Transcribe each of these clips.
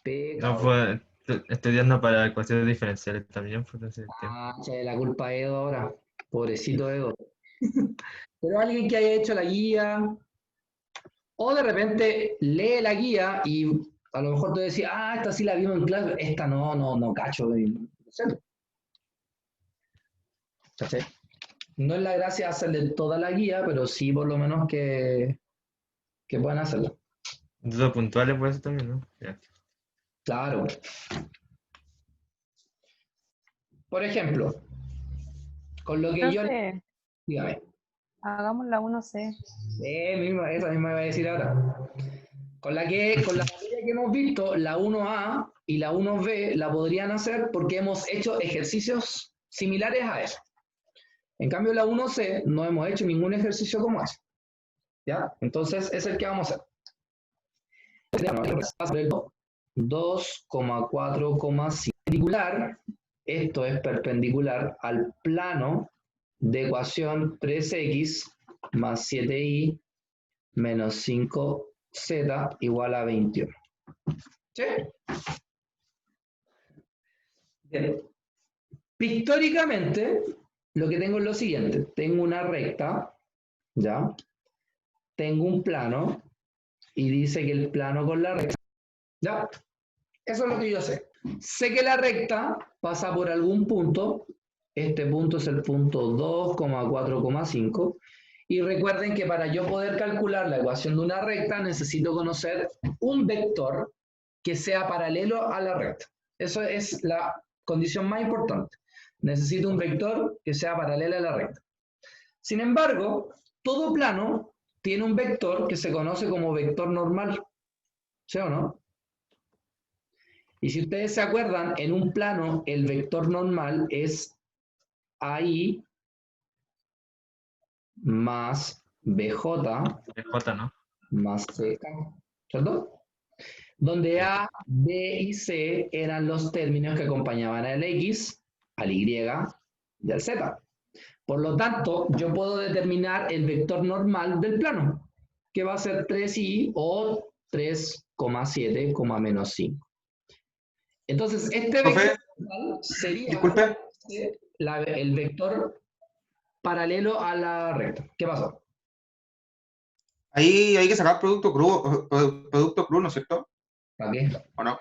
No, Pecado. pues, estudiando para ecuaciones diferenciales también, pues, hace tiempo. Ah, che, la culpa de Edo ahora. Pobrecito Edo. Pero alguien que haya hecho la guía, o de repente lee la guía y a lo mejor tú decís, ah, esta sí la vimos en clase, esta no cacho. No sé, ¿cachai? No es la gracia hacerle toda la guía, pero sí por lo menos que puedan hacerla. Dudas puntuales por eso también, ¿no? Ya. Claro. Por ejemplo, con lo que yo... Profe, Dígame. hagamos la 1C. Esa misma iba a decir ahora. Con la materia que hemos visto, la 1A y la 1B la podrían hacer porque hemos hecho ejercicios similares a eso. En cambio, la 1C no hemos hecho ningún ejercicio como ese. ¿Ya? Entonces, es el que vamos a hacer. 2,4,5 perpendicular, esto es perpendicular al plano de ecuación 3x más 7y menos 5z igual a 21. ¿Sí? Bien. Pictóricamente, lo que tengo es lo siguiente. Tengo una recta, ¿ya? Tengo un plano y dice que el plano con la recta, ¿ya? Eso es lo que yo sé. Sé que la recta pasa por algún punto. Este punto es el punto 2,4,5. Y recuerden que para yo poder calcular la ecuación de una recta necesito conocer un vector que sea paralelo a la recta. Eso es la condición más importante. Necesito un vector que sea paralelo a la recta. Sin embargo, todo plano tiene un vector que se conoce como vector normal. ¿Sí o no? Y si ustedes se acuerdan, en un plano el vector normal es AI más BJ Es J, ¿no? más CK, ¿cierto? Donde Ya. A, B y C eran los términos que acompañaban al X, al Y y al Z. Por lo tanto, yo puedo determinar el vector normal del plano, que va a ser 3i o 3,7, menos 5. Entonces, este vector Profe, normal sería disculpe, el vector paralelo a la recta. ¿Qué pasó? ahí hay que sacar producto crudo, ¿no es cierto? ¿Para qué? ¿O no?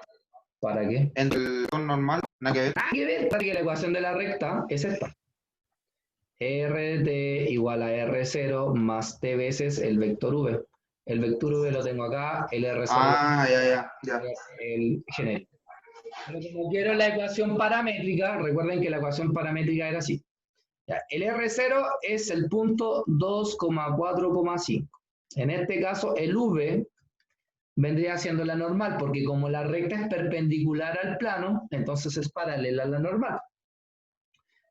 ¿Para qué? Entre el ton normal, nada que ver. Nada que ver, porque la ecuación de la recta es esta. RT igual a R0 más T veces el vector V. El vector V lo tengo acá, el R0 Ah, ya. es el genérico. Pero como quiero la ecuación paramétrica, recuerden que la ecuación paramétrica era así. Ya, el R0 es el punto 2,4,5. En este caso, el V vendría siendo la normal, porque como la recta es perpendicular al plano, entonces es paralela a la normal.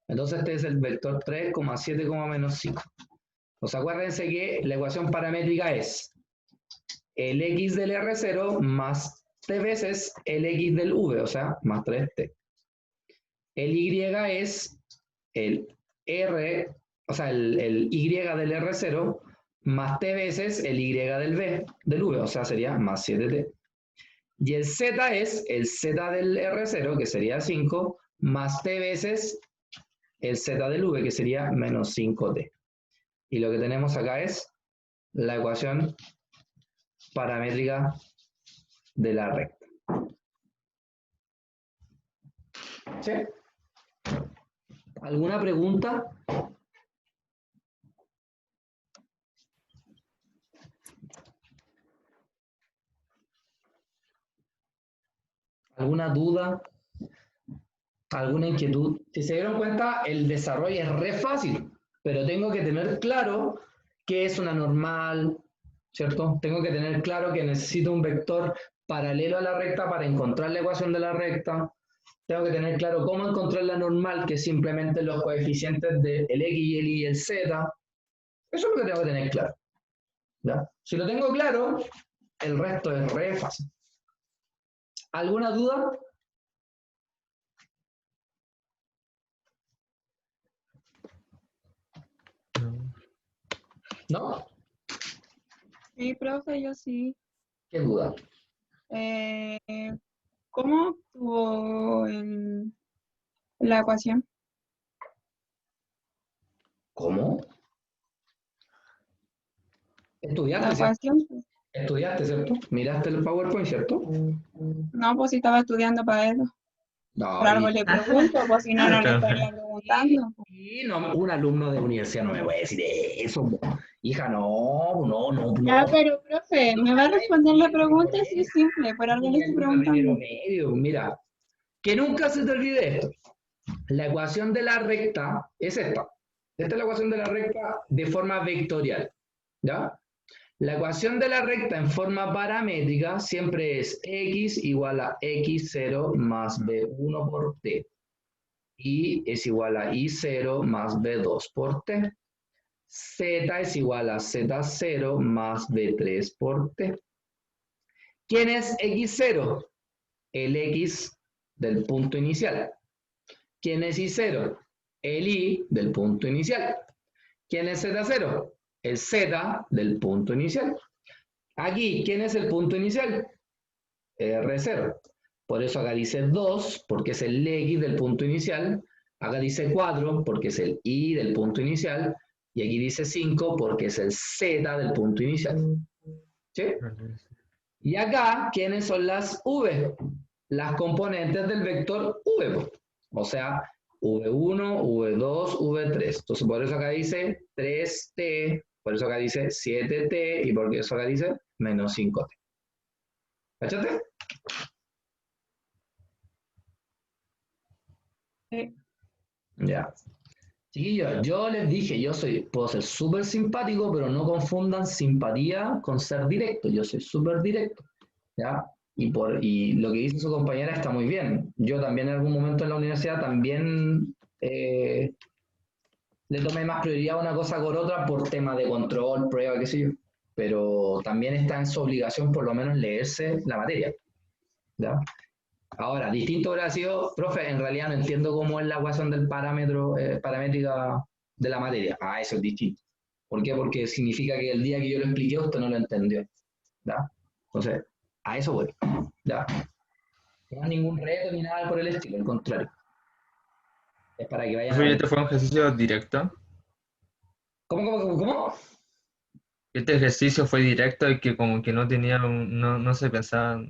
Entonces este es el vector 3,7, menos 5. Pues acuérdense que la ecuación paramétrica es el x del R0 más t veces el x del V, o sea, más 3t. El y es el r, o sea, el y del R0 más t veces el y del V, o sea, sería más 7t. Y el z es el z del R0, que sería 5, más t veces el z del V, que sería menos 5t. Y lo que tenemos acá es la ecuación paramétrica de la recta. ¿Sí? ¿Alguna pregunta? ¿Alguna duda? ¿Alguna inquietud? Si se dieron cuenta, el desarrollo es re fácil, pero tengo que tener claro qué es una normal, ¿cierto? Tengo que tener claro que necesito un vector paralelo a la recta para encontrar la ecuación de la recta. Tengo que tener claro cómo encontrar la normal, que es simplemente los coeficientes del X y el Y y el Z. Eso es lo que tengo que tener claro. ¿Ya? Si lo tengo claro, el resto es re fácil. ¿Alguna duda? No. ¿No? Sí, profe, yo sí. ¿Qué duda? Eh, ¿Cómo obtuvo la ecuación? ¿Cómo? La ¿Estudiaste, cierto? ecuación, Estudiaste, ¿cierto? ¿Miraste el PowerPoint, cierto? no, pues si estaba estudiando para eso. No, Por algo le pregunto, pues si no, no le estaría preguntando. y no, un alumno de universidad no me puede decir eso, po. Hija, no, no, no, Ya, no. pero profe, me va a responder la pregunta si es simple, por algo le estoy Primero preguntando. medio, mira, que nunca se te olvide esto. La ecuación de la recta es esta. Esta es la ecuación de la recta de forma vectorial, ¿ya? La ecuación de la recta en forma paramétrica siempre es x igual a x0 más b1 por t. Y es igual a y0 más b2 por t. Z es igual a z0 más b3 por t. ¿Quién es x0? El x del punto inicial. ¿Quién es y0? El y del punto inicial. ¿Quién es z0? El z del punto inicial. Aquí, ¿quién es el punto inicial? R0. Por eso acá dice 2, porque es el X del punto inicial. Acá dice 4, porque es el Y del punto inicial. Y aquí dice 5, porque es el Z del punto inicial. ¿Sí? Y acá, ¿quiénes son las V? Las componentes del vector V. O sea, V1, V2, V3. Entonces, por eso acá dice 3T, por eso acá dice 7T y por eso acá dice menos 5T. ¿Cachaste? Ya. Chiquillos, yo les dije, puedo ser súper simpático, pero no confundan simpatía con ser directo. Yo soy súper directo, ¿ya? Y lo que dice su compañera está muy bien. Yo también en algún momento en la universidad también le tomé más prioridad a una cosa por otra por tema de control, prueba, qué sé yo. Pero también está en su obligación por lo menos leerse la materia, ¿ya? Ahora, distinto hubiera sido, profe, en realidad no entiendo cómo es la ecuación del parámetro, paramétrica de la materia. Ah, eso es distinto. ¿Por qué? Porque significa que el día que yo lo expliqué usted no lo entendió. ¿Ya? Entonces, a eso voy. ¿Ya? No hay ningún reto ni nada por el estilo, al contrario. Es para que vayan Profe, ¿y a... este fue un ejercicio directo? ¿Cómo? Este ejercicio fue directo y que como que no tenía, no se pensaba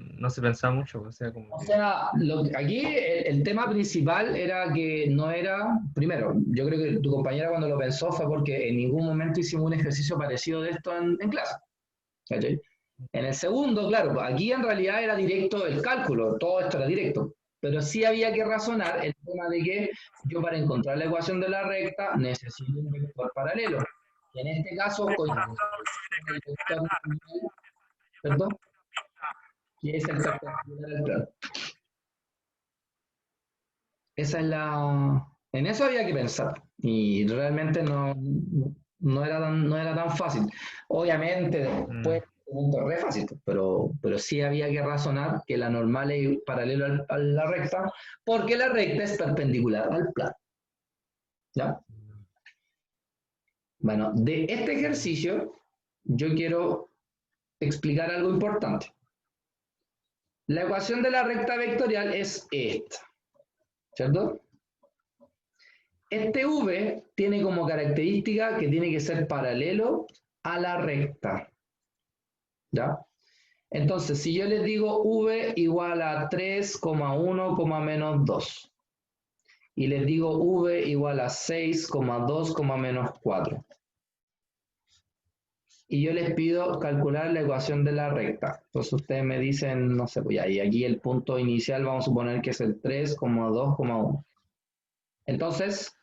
mucho, o sea, como O que... sea, aquí el tema principal era que no era, primero, yo creo que tu compañera cuando lo pensó fue porque en ningún momento hicimos un ejercicio parecido de esto en clase. ¿Cachai? En el segundo, claro, aquí en realidad era directo el cálculo, todo esto era directo, pero sí había que razonar el tema de que yo para encontrar la ecuación de la recta necesito un vector paralelo, que en este caso coincide con el vector nominal, perdón, que es el perpendicular al plano. Esa es la... En eso había que pensar y realmente no era tan fácil. Obviamente después es re fácil, pero sí había que razonar que la normal es paralelo a la recta porque la recta es perpendicular al plano. ¿Ya? Bueno, de este ejercicio yo quiero explicar algo importante. La ecuación de la recta vectorial es esta, ¿cierto? Este V tiene como característica que tiene que ser paralelo a la recta. ¿Ya? Entonces, si yo les digo V igual a 3,1, menos 2, y les digo V igual a 6,2, menos 4, y yo les pido calcular la ecuación de la recta, entonces ustedes me dicen, no sé, pues ya, y aquí el punto inicial vamos a suponer que es el 3,2,1. Entonces,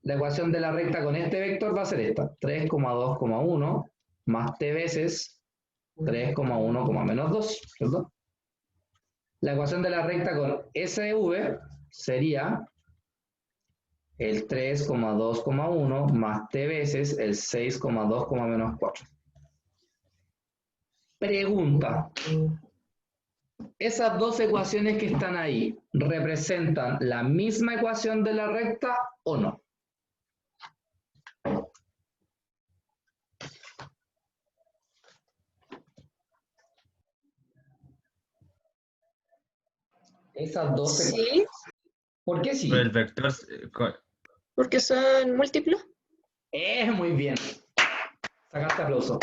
la ecuación de la recta con este vector va a ser esta, 3,2,1 más t veces 3,1, menos 2, ¿cierto? La ecuación de la recta con SV sería el 3,2,1 más t veces el 6,2, menos 4. Pregunta, ¿esas dos ecuaciones que están ahí representan la misma ecuación de la recta o no? Esas dos se... Sí, ¿Por qué sí? Pero el vector, porque son múltiplos. Muy bien. Sacaste aplauso.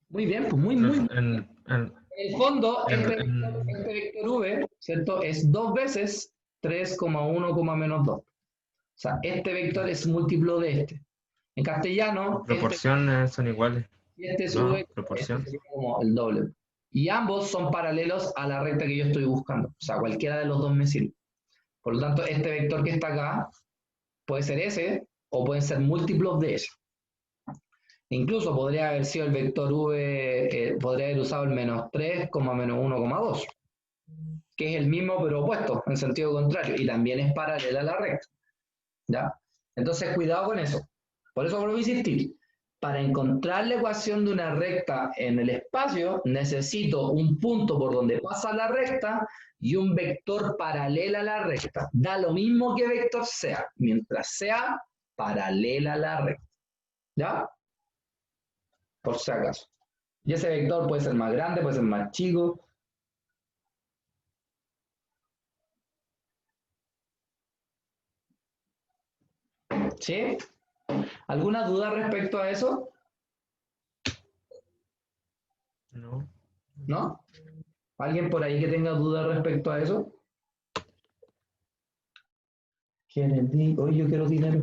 Muy bien, pues muy bien. en, En el fondo, en- este en- vector v, ¿cierto? Es 2 veces 3,1, menos 2. O sea, este vector es múltiplo de este. En castellano, proporciones son iguales, si este ¿no? sube, este Proporción. sería como el doble. Y ambos son paralelos a la recta que yo estoy buscando. O sea, cualquiera de los dos me sirve. Por lo tanto, este vector que está acá puede ser ese o pueden ser múltiplos de ese. Incluso podría haber sido el vector v, podría haber usado el menos 3, menos 1,2, que es el mismo pero opuesto, en sentido contrario, y también es paralela a la recta. ¿Ya? Entonces, cuidado con eso. Por eso vuelvo a insistir. Para encontrar la ecuación de una recta en el espacio, necesito un punto por donde pasa la recta y un vector paralelo a la recta. Da lo mismo que vector sea, mientras sea paralela a la recta. ¿Ya? Por si acaso. Y ese vector puede ser más grande, puede ser más chico. ¿Sí? ¿Alguna duda respecto a eso? No. ¿No? ¿Alguien por ahí que tenga dudas respecto a eso? Oye, yo quiero dinero.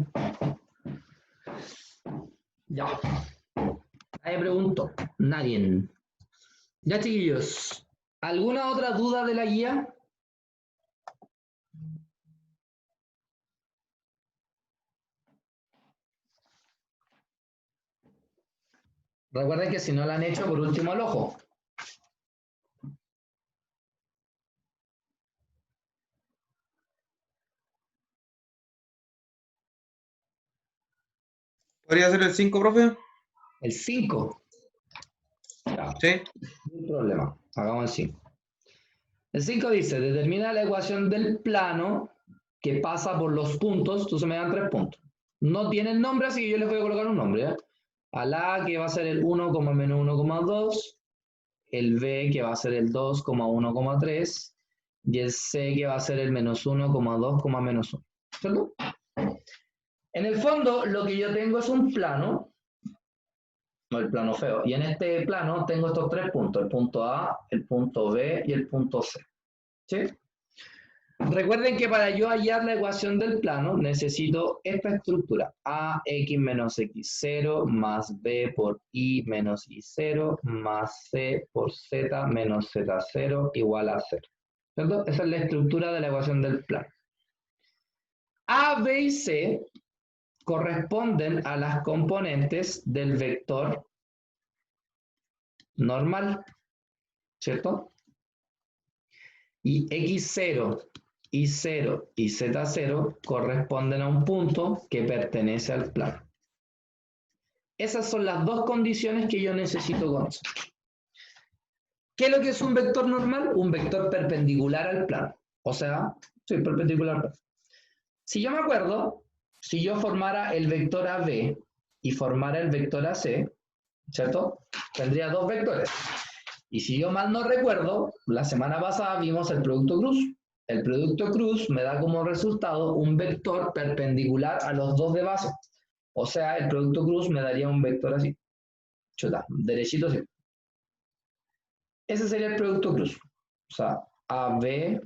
Ya. Nadie preguntó. Nadie. Ya, chiquillos. ¿Alguna otra duda de la guía? Recuerden que si no la han hecho, por último al ojo. ¿Podría ser el 5, profe? El 5. Ya, Sí. no hay problema. Hagamos el 5. El 5 dice, determina la ecuación del plano que pasa por los puntos. Entonces me dan 3 puntos. No tienen nombre, así que yo les voy a colocar un nombre. ¿Eh? Al A, que va a ser el 1, menos 1,2. El B, que va a ser el 2, 1,3. Y el C, que va a ser el menos 1,2, menos 1. ¿Cierto? En el fondo, lo que yo tengo es un plano. No, el plano feo. Y en este plano tengo estos 3 puntos. El punto A, el punto B y el punto C. ¿Sí? Recuerden que para yo hallar la ecuación del plano necesito esta estructura. AX menos X0 más B por Y menos Y0 más C por Z menos Z0 igual a 0. ¿Cierto? Esa es la estructura de la ecuación del plano. A, B y C corresponden a las componentes del vector normal. ¿Cierto? Y X0, Y0 y Z0 corresponden a un punto que pertenece al plano. Esas son las dos condiciones que yo necesito conocer. ¿Qué es lo que es un vector normal? Un vector perpendicular al plano. O sea, sí, perpendicular al plano. Si yo me acuerdo, si yo formara el vector AB y formara el vector AC, ¿cierto? Tendría dos vectores. Y si yo mal no recuerdo, la semana pasada vimos el producto cruz. El producto cruz me da como resultado un vector perpendicular a los dos de base. O sea, el producto cruz me daría un vector así. Chuta, derechito así. Ese sería el producto cruz. O sea, AB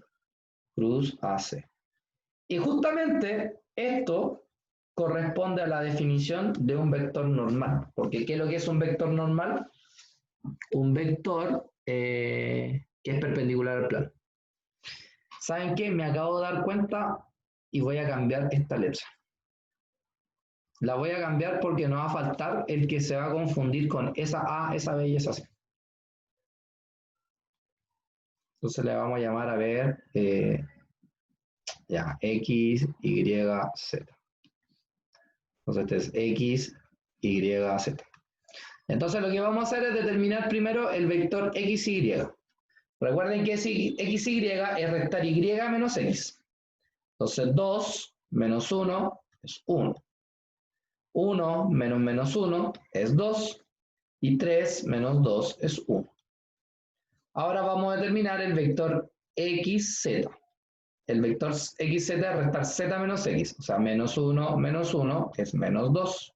cruz AC. Y justamente esto corresponde a la definición de un vector normal. Porque ¿qué es lo que es un vector normal? Un vector que es perpendicular al plano. ¿Saben qué? Me acabo de dar cuenta y voy a cambiar esta letra. La voy a cambiar porque no va a faltar el que se va a confundir con esa A, esa B y esa C. Entonces le vamos a llamar a ver ya, X, Y, Z. Entonces este es X, Y, Z. Entonces lo que vamos a hacer es determinar primero el vector XY. Recuerden que XY es restar Y menos X. Entonces 2 menos 1 es 1. 1 menos menos 1 es 2. Y 3 menos 2 es 1. Ahora vamos a determinar el vector XZ. el vector xz es restar z menos x, o sea, menos 1 es menos 2.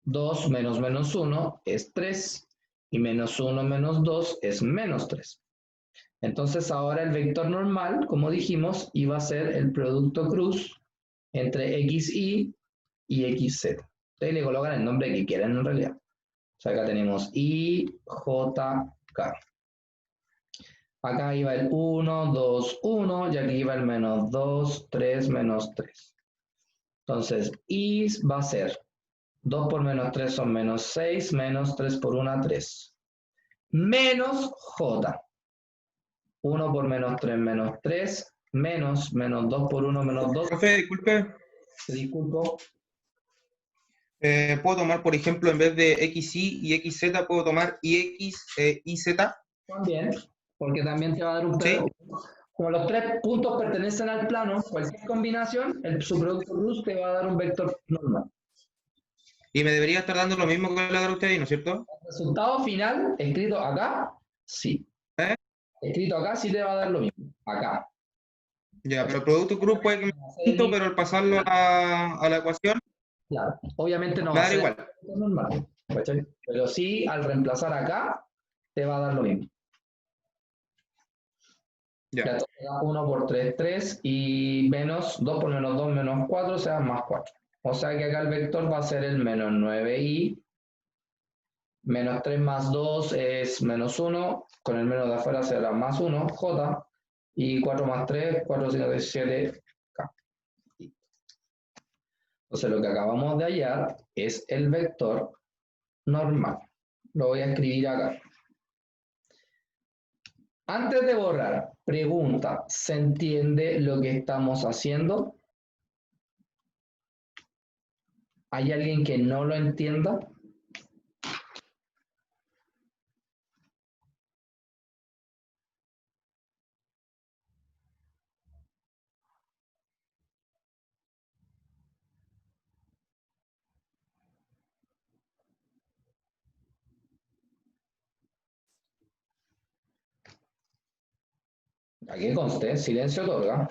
2 menos menos 1 es 3, y menos 1 menos 2 es menos 3. Entonces ahora el vector normal, como dijimos, iba a ser el producto cruz entre xy y xz. Ustedes le colocan el nombre que quieran en realidad. O sea, acá tenemos i, j, k. Acá iba el 1, 2, 1, y aquí iba el menos 2, 3, menos 3. Entonces, i va a ser 2 por menos 3 son menos 6, menos 3 por 1, 3. Menos j. 1 por menos 3, menos 3, menos 2 por 1, menos 2. Profe, disculpe. Te disculpo. ¿Puedo tomar, por ejemplo, en vez de xy y xz, puedo tomar ix y z? También, porque también te va a dar un... ¿Sí? Como los tres puntos pertenecen al plano, cualquier combinación, su producto cruz te va a dar un vector normal. Y me debería estar dando lo mismo que la de usted, ¿no es cierto? El resultado final, escrito acá, sí. ¿Eh? Escrito acá sí te va a dar lo mismo. Acá. Ya, pero el producto cruz puede que me distinto, pero al pasarlo a la ecuación, Claro, obviamente no me va va a a dar ser igual. normal, ¿cachai? Pero sí, al reemplazar acá, te va a dar lo mismo. Ya Ya. te da 1 por 3, 3, y menos 2 por menos 2, menos 4, o sea, más 4. O sea que acá el vector va a ser el menos 9i, menos 3 más 2 es menos 1, con el menos de afuera será más 1, j, y 4 más 3, 4, 5, 17, k. Entonces lo que acabamos de hallar es el vector normal. Lo voy a escribir acá. Antes de borrar, pregunta, ¿se entiende lo que estamos haciendo? ¿Hay alguien que no lo entienda? Aquí conste, silencio otorga.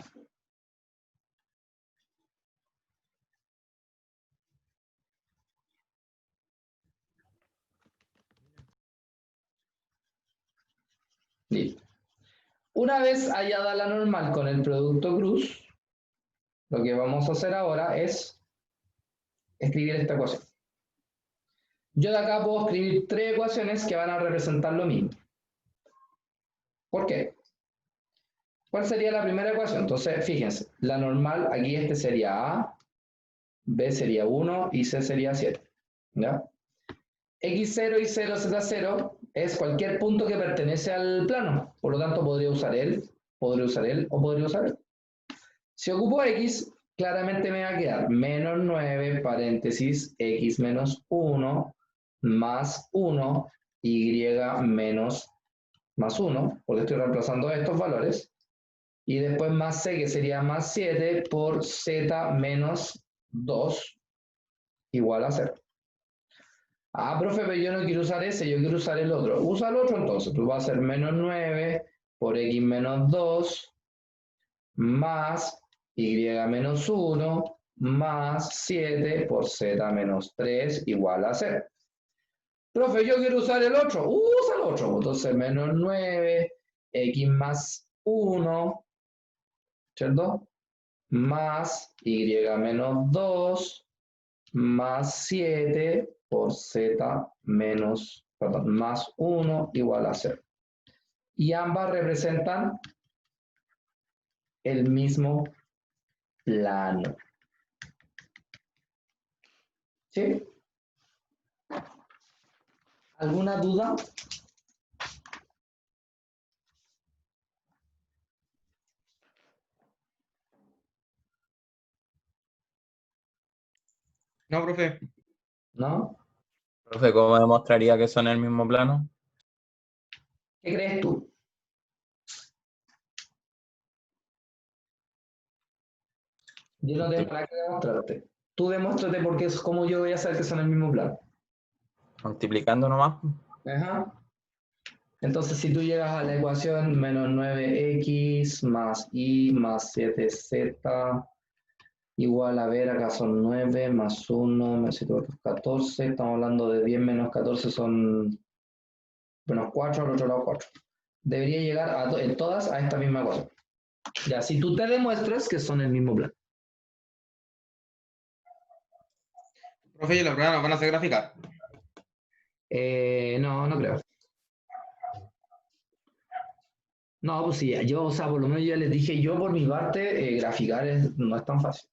Listo. Una vez hallada la normal con el producto cruz, lo que vamos a hacer ahora es escribir esta ecuación. Yo de acá puedo escribir tres ecuaciones que van a representar lo mismo. ¿Por qué? ¿Cuál sería la primera ecuación? Entonces, fíjense, la normal, aquí este sería A, B sería 1 y C sería 7. ¿Ya? X0 y 0, Z0 es cualquier punto que pertenece al plano. Por lo tanto, podría usar él o podría usar él. Si ocupo X, claramente me va a quedar menos 9, paréntesis, X menos 1, más 1, Y menos más 1, porque estoy reemplazando estos valores. Y después más C, que sería más 7, por Z menos 2, igual a 0. Ah, profe, pero yo no quiero usar ese, yo quiero usar el otro. Usa el otro entonces, pues va a ser menos 9 por X menos 2, más Y menos 1, más 7 por Z menos 3, igual a 0. Profe, yo quiero usar el otro. Usa el otro. Entonces, menos 9, X más 1, ¿cierto? Más Y menos 2, más 7 por Z menos, perdón, más 1 igual a 0. Y ambas representan el mismo plano. ¿Sí? ¿Alguna duda? No, profe. ¿No? Profe, ¿cómo demostraría que son el mismo plano? ¿Qué crees tú? Yo no tengo nada que demostrarte. Tú demuéstrate porque es como yo voy a saber que son el mismo plano. Multiplicando nomás. Ajá. Entonces, si tú llegas a la ecuación menos 9x más y más 7z igual, a ver, acá son 9 más 1 más 7, 14, estamos hablando de 10 menos 14 son menos 4, al otro lado 4. Debería llegar en todas a esta misma ecuación. Ya, si tú te demuestras que son el mismo plan. Profe, ¿y la prueba nos van a hacer graficar? No, no creo. No, pues sí, yo, o sea, por lo menos ya les dije, yo por mi parte, graficar no es tan fácil.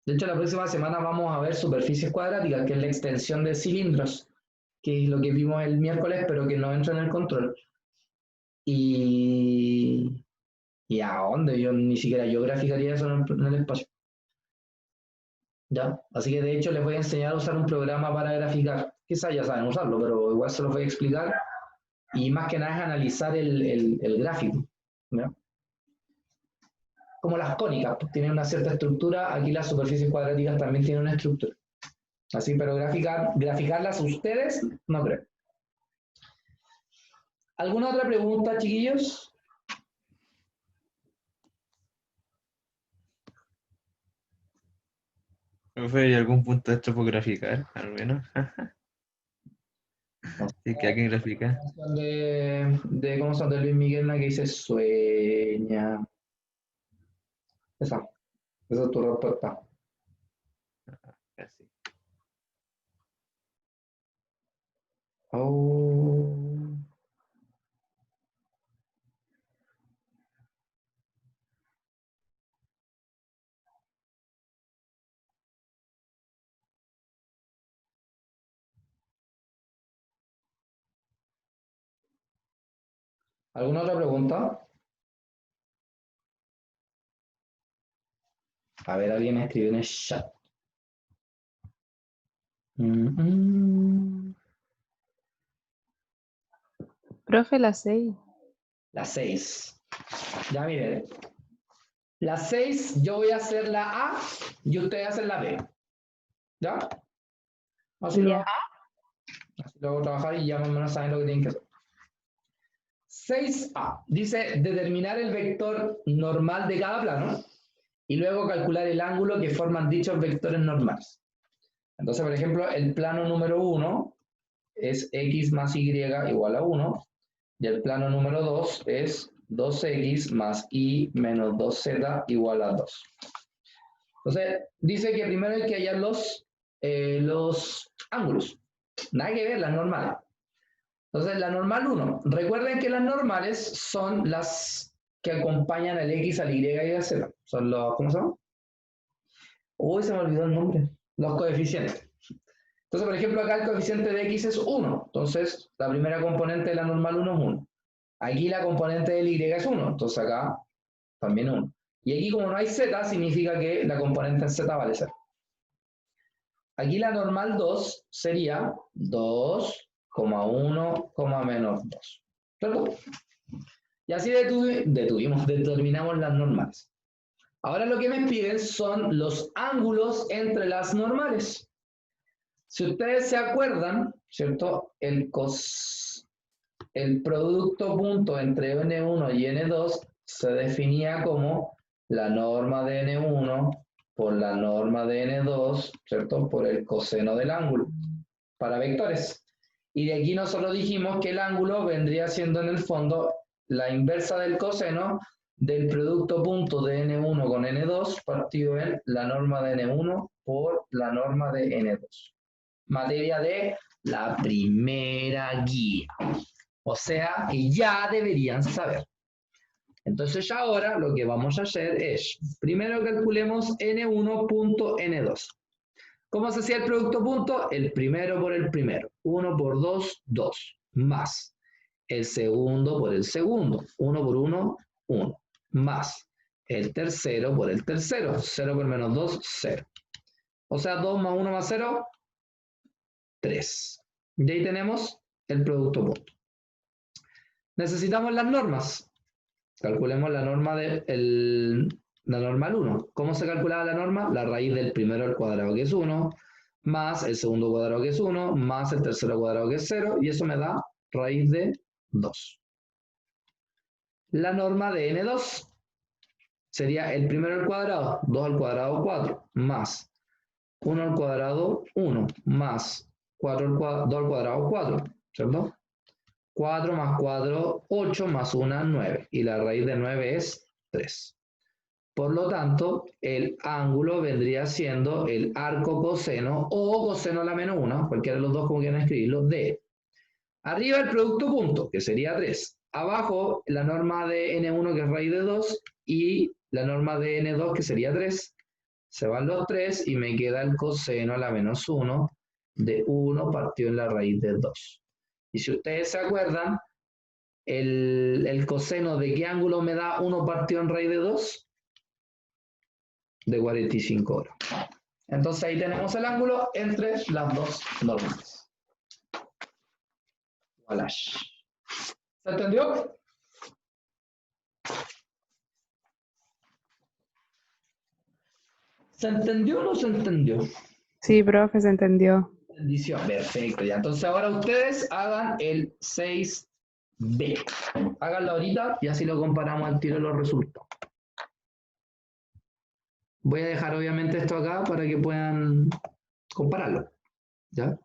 De hecho, la próxima semana vamos a ver superficies cuadráticas, que es la extensión de cilindros, que es lo que vimos el miércoles, pero que no entra en el control. ¿Y a dónde? Yo ni siquiera yo graficaría eso en el espacio. ¿Ya? Así que de hecho les voy a enseñar a usar un programa para graficar. Quizás ya saben usarlo, pero igual se los voy a explicar. Y más que nada es analizar el gráfico. ¿Ya? Como las cónicas, pues tienen una cierta estructura, aquí las superficies cuadráticas también tienen una estructura. Así, pero graficarlas ustedes, no creo. ¿Alguna otra pregunta, chiquillos? Profe, ¿hay algún punto extra por graficar? Al menos. Sí, que alguien grafica. ¿Cómo son? De Luis Miguel, que dice sueña. Esa es tu respuesta. Casi. Oh. ¿Alguna otra pregunta? A ver, alguien escribe en el chat. Profe, la 6. La 6. Ya miren. La 6, yo voy a hacer la A y ustedes hacen la B. ¿Ya? Así lo hago trabajar y ya más o menos saben lo que tienen que hacer. 6A. Dice determinar el vector normal de cada plano y luego calcular el ángulo que forman dichos vectores normales. Entonces, por ejemplo, el plano número 1 es x más y igual a 1 y el plano número 2 es 2x más y menos 2z igual a 2. Entonces, dice que primero hay que hallar los ángulos. Nada que ver, las normales. Entonces, la normal 1. Recuerden que las normales son las que acompañan al x, al y y al z. Son los, ¿cómo se llama? Uy, se me olvidó el nombre. Los coeficientes. Entonces, por ejemplo, acá el coeficiente de x es 1. Entonces, la primera componente de la normal 1 es 1. Aquí la componente del y es 1. Entonces, acá también 1. Y aquí, como no hay z, significa que la componente en z vale 0. Aquí la normal 2 sería 2, 1, menos 2. ¿Cierto? Y así determinamos las normales. Ahora lo que me piden son los ángulos entre las normales. Si ustedes se acuerdan, ¿cierto? El producto punto entre N1 y N2 se definía como la norma de N1 por la norma de N2, ¿cierto? Por el coseno del ángulo, para vectores. Y de aquí nosotros dijimos que el ángulo vendría siendo en el fondo la inversa del coseno del producto punto de N1 con N2 partido en la norma de N1 por la norma de N2. Materia de la primera guía. O sea, que ya deberían saber. Entonces ya ahora lo que vamos a hacer es, primero calculemos N1.N2. ¿Cómo se hacía el producto punto? El primero por el primero. 1 por 2, 2. Más. El segundo por el segundo. 1 por 1, 1. Más. El tercero por el tercero. 0 por menos 2, 0. O sea, 2 más 1 más 0, 3. Y ahí tenemos el producto punto. Necesitamos las normas. Calculemos la norma la normal 1. ¿Cómo se calculaba la norma? La raíz del primero al cuadrado, que es 1, más el segundo cuadrado, que es 1, más el tercero cuadrado, que es 0, y eso me da raíz de 2. La norma de n2 sería el primero al cuadrado, 2 al cuadrado, 4, más 1 al cuadrado, 1, más 4 al cuadrado, 2 al cuadrado, 4, ¿cierto? 4 más 4, 8, más 1, 9. Y la raíz de 9 es 3. Por lo tanto, el ángulo vendría siendo el arco coseno o coseno a la menos 1, cualquiera de los dos como quieran escribirlo, de arriba el producto punto, que sería 3. Abajo la norma de n1, que es raíz de 2, y la norma de n2, que sería 3. Se van los 3 y me queda el coseno a la menos 1 de 1 partido en la raíz de 2. Y si ustedes se acuerdan, el coseno de qué ángulo me da 1 partido en raíz de 2? De 45 grados. Entonces ahí tenemos el ángulo entre las dos normas. Voilà. ¿Se entendió? ¿Se entendió o no se entendió? Sí, profe, se entendió. Bendición. Perfecto. Ya. Entonces ahora ustedes hagan el 6B. Háganlo ahorita y así lo comparamos al tiro los resultados. Voy a dejar obviamente esto acá para que puedan compararlo. ¿Ya?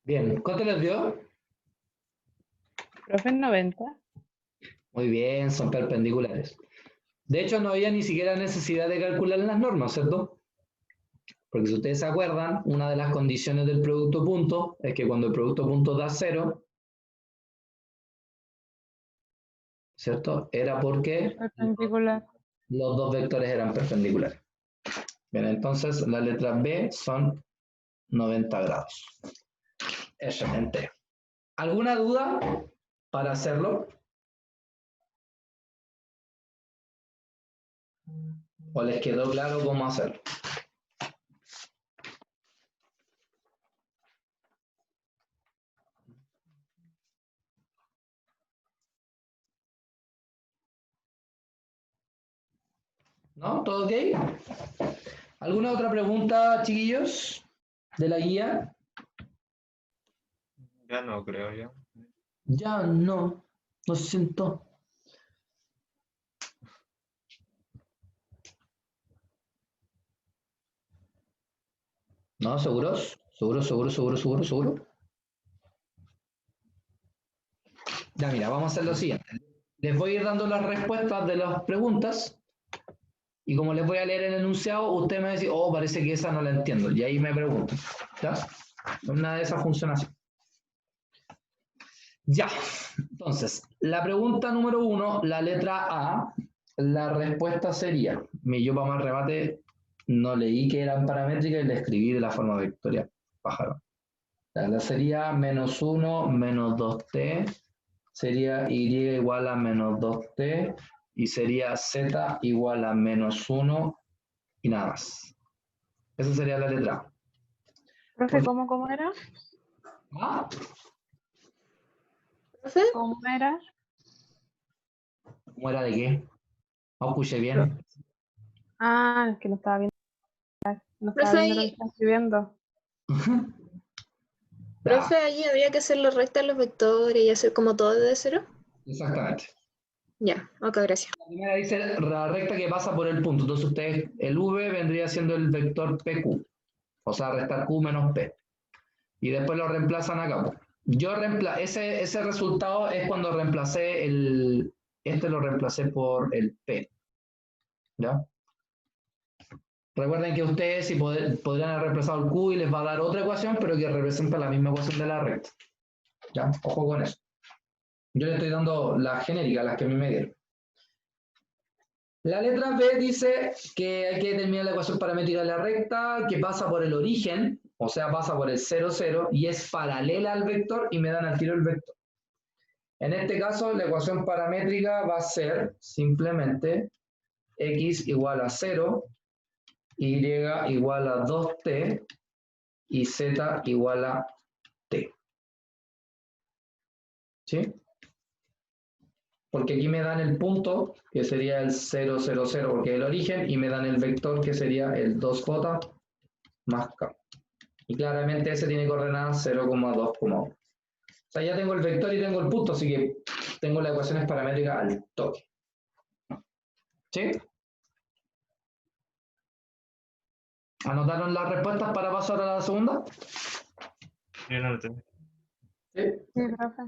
Bien, ¿cuánto les dio? Profe, 90. Muy bien, son perpendiculares. De hecho, no había ni siquiera necesidad de calcular las normas, ¿cierto? Porque si ustedes se acuerdan, una de las condiciones del producto punto es que cuando el producto punto da 0, ¿cierto? Era porque Perpendicular. los dos vectores eran perpendiculares. Bien, entonces la letra B son 90 grados. Excelente. ¿Alguna duda para hacerlo? ¿O les quedó claro cómo hacerlo? ¿No? ¿Todo ok? ¿Alguna otra pregunta, chiquillos, de la guía? Ya no creo yo. Ya no, lo siento. ¿No? ¿Seguros? ¿Seguro? Ya, mira, vamos a hacer lo siguiente. Les voy a ir dando las respuestas de las preguntas y como les voy a leer el enunciado, usted me va a decir, oh, parece que esa no la entiendo. Y ahí me preguntan. ¿Ya? Una de esas funciona así. Ya. Entonces, la pregunta número 1, la letra A, la respuesta sería, yo para más remate no leí que eran paramétricas y le escribí de la forma vectorial. Pájaro. La sería menos 1 menos 2t, sería y igual a menos 2t, y sería z igual a menos 1 y nada más. Esa sería la letra A. Profe, ¿cómo era? ¿Ah? ¿Profe? ¿Cómo era? ¿Cómo era de qué? No escuché bien. Ah, es que no estaba viendo. No estaba Profe, viendo lo que ahí, estaba escribiendo. profe, ahí habría que hacerlo recta a los vectores y hacer como todo de cero. Exactamente. Ya, ok, gracias. La primera dice la recta que pasa por el punto. Entonces ustedes, el v vendría siendo el vector pq. O sea, restar q menos p. Y después lo reemplazan acá. Yo ese resultado es cuando reemplacé este lo reemplacé por el p. ¿Ya? Recuerden que ustedes si podrían haber reemplazado el q y les va a dar otra ecuación, pero que representa la misma ecuación de la recta. ¿Ya? Ojo con eso. Yo le estoy dando las genéricas, las que a mí me dieron. La letra B dice que hay que determinar la ecuación paramétrica de la recta, que pasa por el origen, o sea, pasa por el 0, 0, y es paralela al vector, y me dan al tiro el vector. En este caso, la ecuación paramétrica va a ser simplemente x igual a 0, y igual a 2t, y z igual a t. ¿Sí? Porque aquí me dan el punto, que sería el 0, 0, 0, porque es el origen, y me dan el vector, que sería el 2j más k. Y claramente ese tiene coordenadas 0,2,1. O sea, ya tengo el vector y tengo el punto, así que tengo las ecuaciones paramétricas al toque. ¿Sí? ¿Anotaron las respuestas para pasar a la segunda? Yo no lo tengo. ¿Sí? Sí, profe.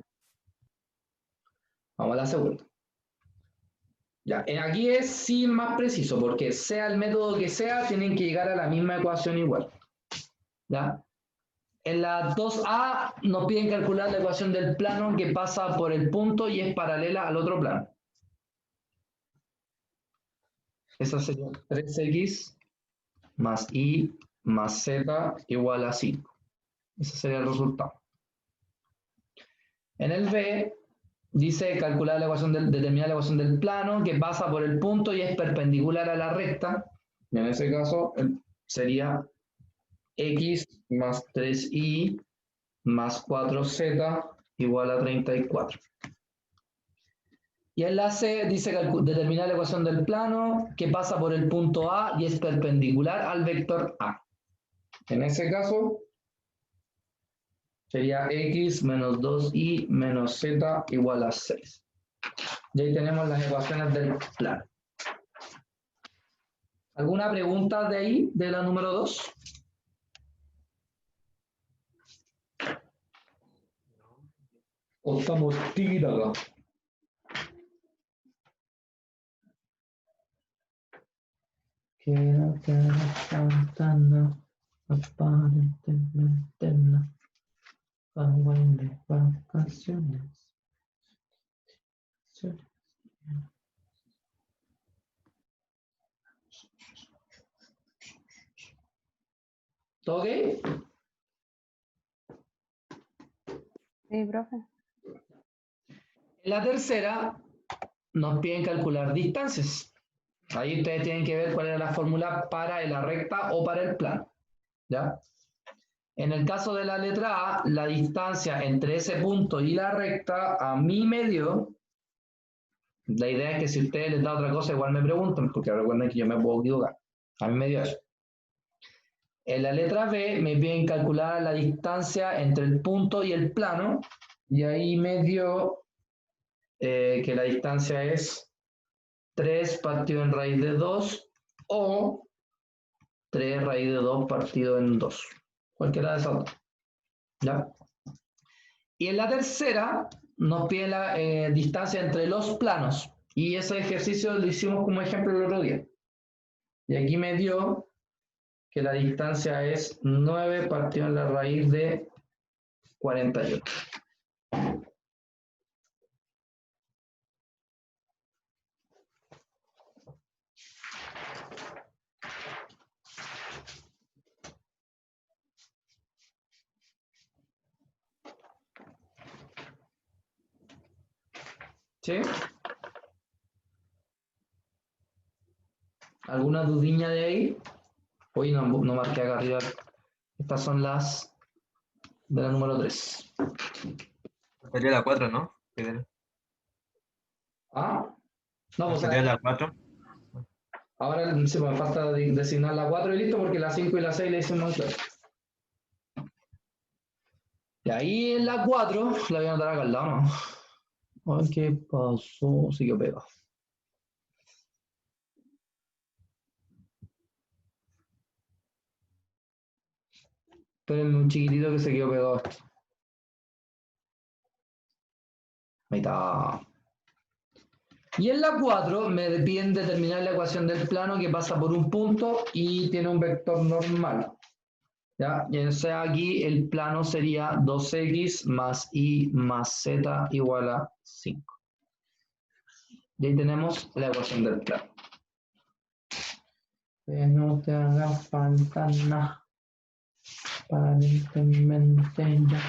Vamos a la segunda. Ya, aquí es sí más preciso, porque sea el método que sea, tienen que llegar a la misma ecuación igual. ¿Ya? En la 2A nos piden calcular la ecuación del plano que pasa por el punto y es paralela al otro plano. Esa sería 3x más y más z igual a 5. Ese sería el resultado. En el B dice calcular la ecuación determinar la ecuación del plano que pasa por el punto y es perpendicular a la recta. Y en ese caso sería x más 3y más 4z igual a 34. Y en la C dice determinar la ecuación del plano que pasa por el punto A y es perpendicular al vector A. En ese caso sería x menos 2y menos z igual a 6. Y ahí tenemos las ecuaciones del plano. ¿Alguna pregunta de ahí, de la número 2? ¿O estamos tiki-taka? Quédate a la ventana, aparentemente no. Hawaii de vacaciones. ¿Todo ok? Sí, profe. En la tercera nos piden calcular distancias. Ahí ustedes tienen que ver cuál era la fórmula para la recta o para el plano. ¿Ya? En el caso de la letra A, la distancia entre ese punto y la recta a mí me dio. La idea es que si ustedes les da otra cosa, igual me preguntan, porque recuerden que yo me puedo equivocar. A mí me dio eso. En la letra B me piden calcular la distancia entre el punto y el plano, y ahí me dio que la distancia es 3 partido en raíz de 2 o 3 raíz de 2 partido en 2. Cualquiera de esas dos. ¿Ya? Y en la tercera nos pide la distancia entre los planos. Y ese ejercicio lo hicimos como ejemplo el otro día. Y aquí me dio que la distancia es 9 partido en la raíz de 48. ¿Sí? ¿Alguna dudiña de ahí? Hoy no marqué acá arriba. Estas son las de la número 3. Sería la 4, ¿no? ¿Ah? No, pues Sería la 4. ahora sí, me falta designar la 4 y listo, porque la 5 y la 6 le hicimos claro. Y ahí en la 4, la voy a anotar acá al lado, ¿no? Ay, ¿qué pasó? Sí que pega. Espérenme un chiquitito que se quedó pegado esto. Ahí está. Y en la 4 me piden determinar la ecuación del plano que pasa por un punto y tiene un vector normal. ¿Ya? Y sea aquí el plano sería 2x más y más z igual a 5. Y ahí tenemos la ecuación del plano. Que no te haga falta nada. Aparentemente ya.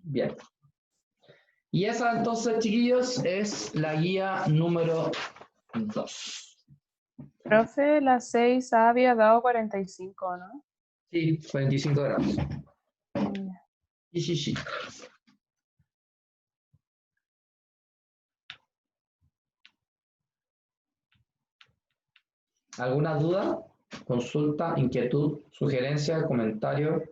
Bien. Y esa entonces, chiquillos, es la guía número 2. Profe, la 6A había dado 45, ¿no? Sí, 45 grados. Ya. Sí. ¿Alguna duda, consulta, inquietud, sugerencia, comentario?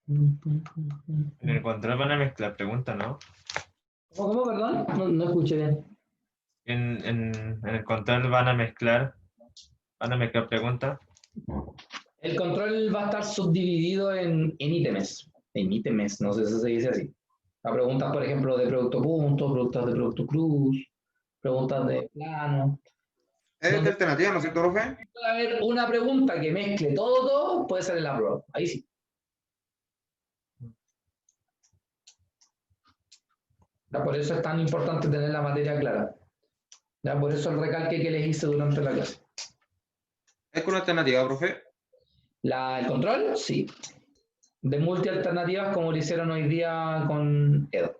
En el control van a mezclar preguntas, ¿no? ¿Cómo, perdón? No escuché bien. En el control van a mezclar preguntas. El control va a estar subdividido en ítems. En ítems, no sé si se dice así. A preguntas, por ejemplo, de producto punto, preguntas de producto cruz, preguntas de plano. Es Donde alternativa, ¿no es cierto, profe? puede haber una pregunta que mezcle todo, puede ser en la prueba. Ahí sí. ¿Ya? Por eso es tan importante tener la materia clara. ¿Ya? Por eso el recalque que les hice durante la clase. ¿Es con alternativa, profe? ¿El control? Sí. De multialternativas como lo hicieron hoy día con Edo.